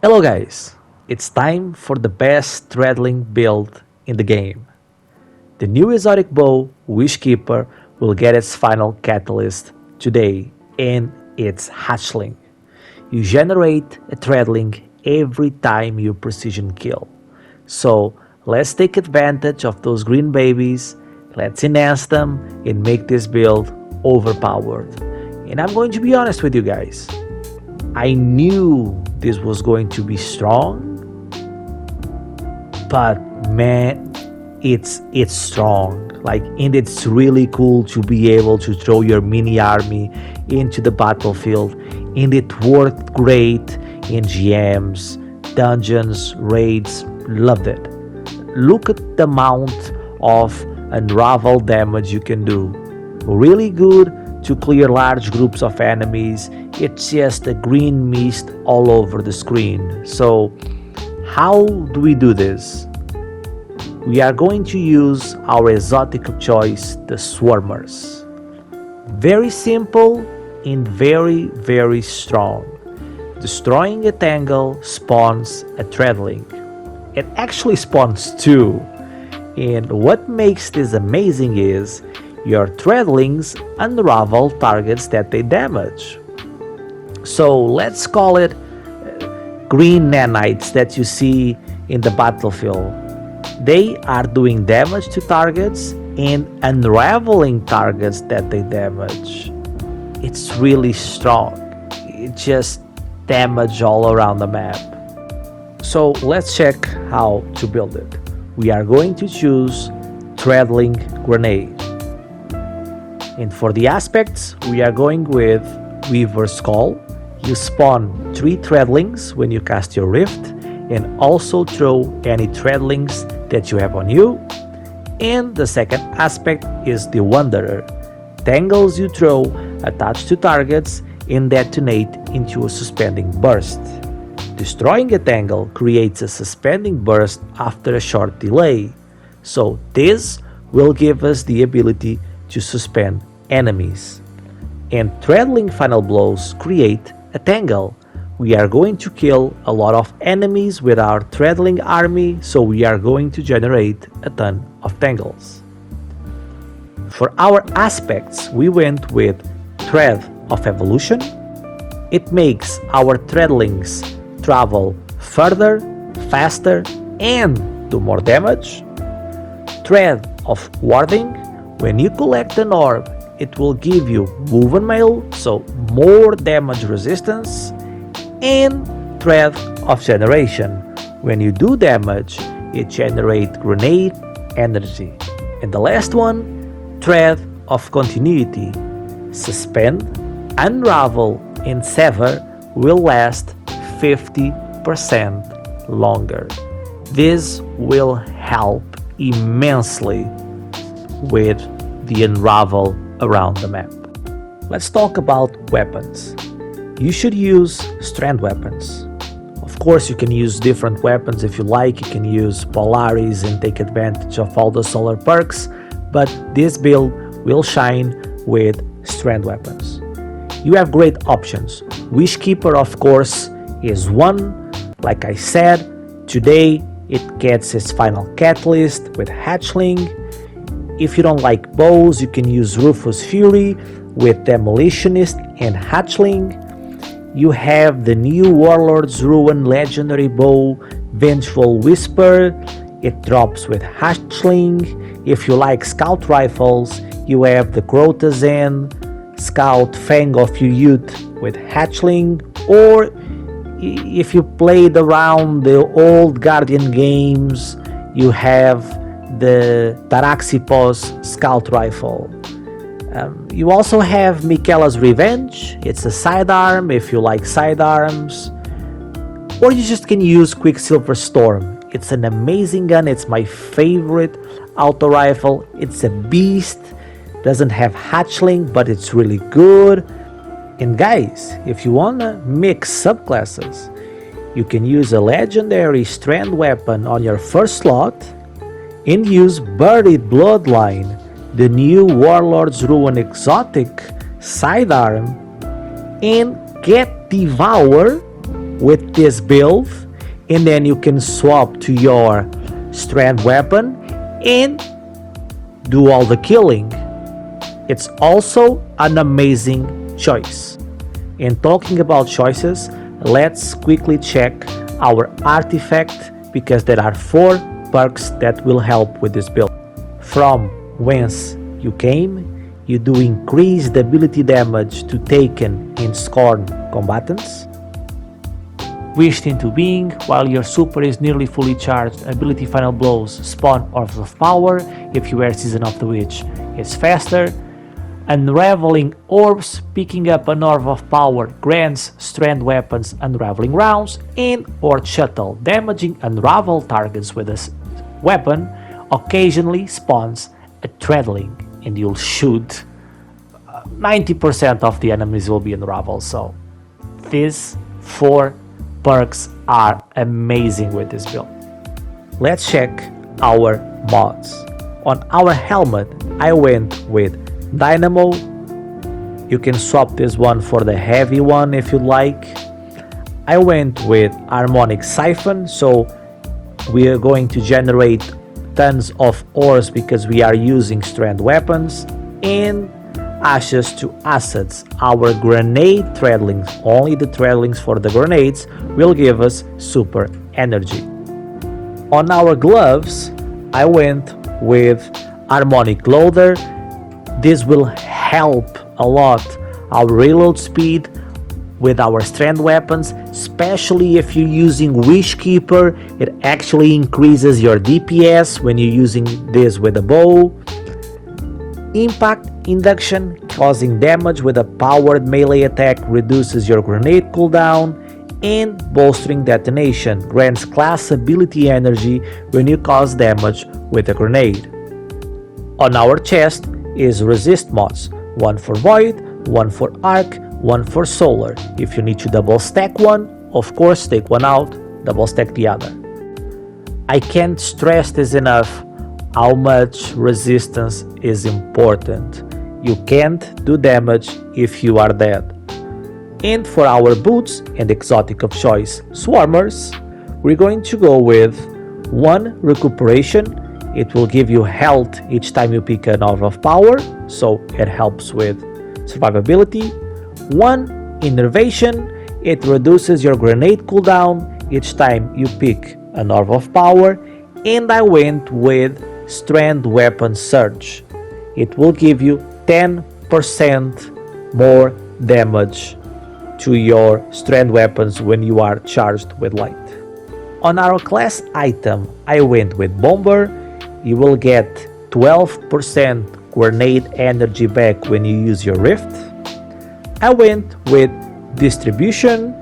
Hello guys, it's time for the best Threadling build in the game. The new exotic bow, Wishkeeper, will get its final catalyst today, and it's hatchling. You generate a Threadling every time you precision kill. So let's take advantage of those green babies, let's enhance them and make this build overpowered. And I'm going to be honest with you guys, I knew this was going to be strong, but man, it's strong. And it's really cool to be able to throw your mini army into the battlefield, and it worked great in GMs, dungeons, raids. Loved it. Look at the amount of unravel damage you can do. Really good to clear large groups of enemies. It's just a green mist all over the screen. So how do we do this? We are going to use our exotic of choice, the Swarmers. Very simple and very strong. Destroying a tangle spawns a Threadling. It actually spawns two. And what makes this amazing is your Threadlings unravel targets that they damage. So let's call it green nanites that you see in the battlefield. They are doing damage to targets and unraveling targets that they damage. It's really strong. It just damage all around the map. So let's check how to build it. We are going to choose Threadling Grenade. And for the aspects, we are going with Weaver's Call. You spawn 3 Threadlings when you cast your Rift, and also throw any Threadlings that you have on you. And the second aspect is the Wanderer. Tangles you throw attach to targets and detonate into a suspending burst. Destroying a tangle creates a suspending burst after a short delay. So this will give us the ability to suspend enemies. And Threadling Final Blows create a tangle. We are going to kill a lot of enemies with our Threadling army, so we are going to generate a ton of tangles. For our aspects, we went with Thread of Evolution. It makes our Threadlings travel further, faster, and do more damage. Thread of Warding. When you collect an orb, it will give you move and mail, so more damage resistance. And Thread of Generation. When you do damage, it generates grenade energy. And the last one, Thread of Continuity. Suspend, unravel, and sever will last 50% longer. This will help immensely with the unravel around the map. Let's talk about weapons. You should use Strand weapons. Of course, you can use different weapons if you like. You can use Polaris and take advantage of all the solar perks, but this build will shine with Strand weapons. You have great options. Wishkeeper, of course, is one. Like I said, today it gets its final catalyst with Hatchling. If you don't like bows, you can use Rufus Fury with Demolitionist and Hatchling. You have the new Warlord's Ruin legendary bow, Vengeful Whisper. It drops with Hatchling. If you like scout rifles, you have the Crota's End, Scout Fang of Youth with Hatchling. Or if you played around the old Guardian games, you have the Taraxipos Scout Rifle. You also have Michaela's Revenge. It's a sidearm if you like sidearms. Or you just can use Quicksilver Storm. It's an amazing gun. It's my favorite auto rifle. It's a beast. Doesn't have hatchling, but it's really good. And guys, if you wanna mix subclasses, you can use a legendary Strand weapon on your first slot and use Buried Bloodline, the new Warlord's Ruin exotic sidearm, and get Devour with this build, and then you can swap to your Strand weapon and do all the killing. It's also an amazing choice. And talking about choices, let's quickly check our artifact, because there are 4 perks that will help with this build. From whence you came, you do increase the ability damage to taken and scorned combatants. Wished into being, while your super is nearly fully charged, ability final blows spawn orbs of power. If you wear Season of the Witch, it's faster. Unraveling orbs, picking up an orb of power grants Strand weapons unraveling rounds, and or shuttle, damaging unravel targets with a weapon, occasionally spawns a Threadling, and you'll shoot 90% of the enemies will be unraveled. So these 4 perks are amazing with this build. Let's check our mods. On our helmet, I went with Dynamo. You can swap this one for the heavy one if you like. I went with Harmonic Siphon, so we are going to generate tons of ores because we are using Strand weapons. And Ashes to Assets, our grenade Threadlings, only the Threadlings for the grenades, will give us super energy. On our gloves, I went with Harmonic Loader. This will help a lot our reload speed with our Strand weapons, especially if you're using Wishkeeper. It actually increases your DPS when you're using this with a bow. Impact Induction, causing damage with a powered melee attack, reduces your grenade cooldown. And Bolstering Detonation grants class ability energy when you cause damage with a grenade. On our chest is resist mods, 1 for Void, 1 for Arc, 1 for Solar. If you need to double stack one, of course take one out, double stack the other. I can't stress this enough, how much resistance is important. You can't do damage if you are dead. And for our boots and exotic of choice, Swarmers, we're going to go with 1 recuperation. It will give you health each time you pick an orb of power, so it helps with survivability. 1 innervation, it reduces your grenade cooldown each time you pick an orb of power. And I went with Strand weapon surge. It will give you 10% more damage to your Strand weapons when you are charged with light. On our class item, I went with Bomber. You will get 12% grenade energy back when you use your Rift. I went with Distribution.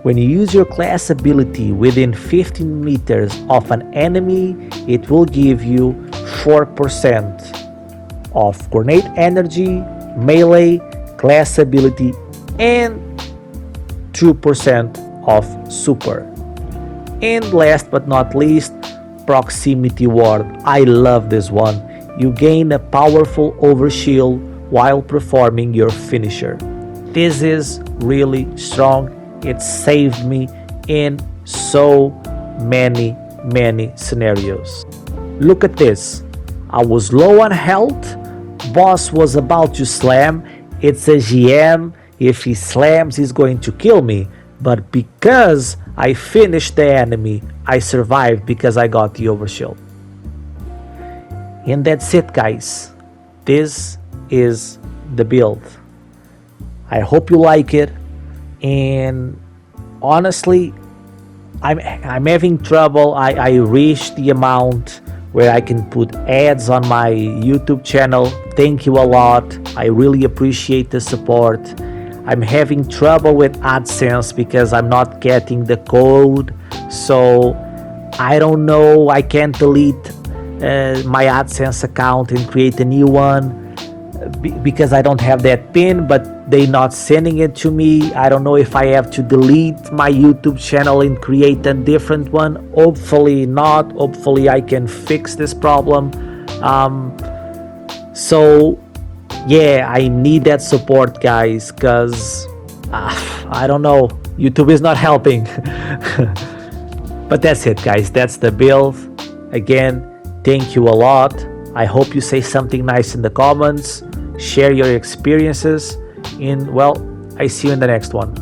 When you use your class ability within 15 meters of an enemy, it will give you 4% of grenade energy, melee, class ability, and 2% of super. And last but not least, Proximity Ward. I love this one. You gain a powerful overshield while performing your finisher. This is really strong. It saved me in so many scenarios. Look at this. I was low on health. Boss was about to slam. It's a GM. If he slams, he's going to kill me. But because I finished the enemy, I survived because I got the overshield. And that's it, guys. This is the build. I hope you like it. And honestly, I'm having trouble. I reached the amount where I can put ads on my YouTube channel. Thank you a lot. I really appreciate the support. I'm having trouble with AdSense because I'm not getting the code. So I don't know. I can't delete my AdSense account and create a new one because I don't have that pin, but they're not sending it to me. I don't know if I have to delete my YouTube channel and create a different one. Hopefully not. Hopefully I can fix this problem. So yeah, I need that support, guys, because I don't know. YouTube is not helping. But that's it, guys. That's the build. Again, thank you a lot. I hope you say something nice in the comments, share your experiences, and well, I see you in the next one.